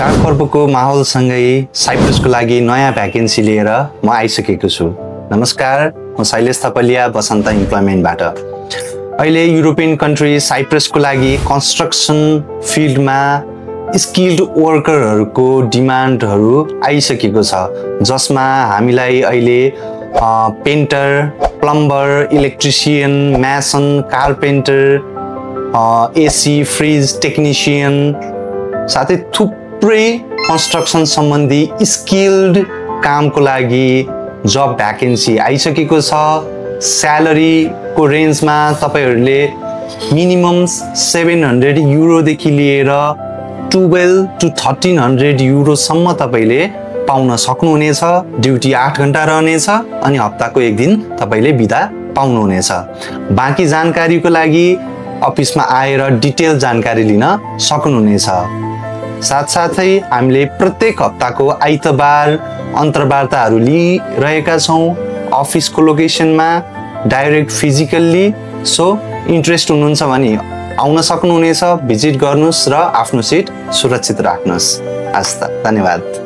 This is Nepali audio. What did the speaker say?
चाडपर्वको माहौलसँगै साइप्रसको लागि नयाँ भ्याकेन्सी लिएर म आइसकेको छु। नमस्कार, म शैलेश थपलिया बसन्त इम्प्लोइमेन्टबाट। अहिले युरोपियन कन्ट्री साइप्रसको लागि कन्स्ट्रक्सन फिल्डमा स्किल्ड वर्करहरूको डिमान्डहरू आइसकेको छ, जसमा हामीलाई अहिले painter, plumber, electrician, mason, carpenter, AC fridge technician साथै थुप्रै कन्स्ट्रक्सन सम्बन्धी स्किल्ड कामको लागि जब भ्याकेन्सी आइसकेको छ। स्यालेरीको रेन्जमा तपाईहरूले मिनिमम 700 युरोदेखि लिएर 12 to 1300 युरोसम्म तपाईले पाउन सक्नुहुनेछ। ड्युटी 8 घण्टा रहनेछ अनि हप्ताको एक दिन तपाईले बिदा पाउनुहुनेछ। बाँकी जानकारीको लागि अफिसमा आएर डिटेल जानकारी लिन सक्नुहुनेछ। साथसाथै हामीले प्रत्येक हप्ताको आइतबार अन्तर्वार्ताहरू लिइरहेका छौँ अफिसको लोकेसनमा डाइरेक्ट फिजिकल्ली। सो इन्ट्रेस्ट हुनुहुन्छ भने आउन सक्नुहुनेछ, भिजिट गर्नुहोस् र आफ्नो सिट सुरक्षित राख्नुहोस्। हस् त, धन्यवाद।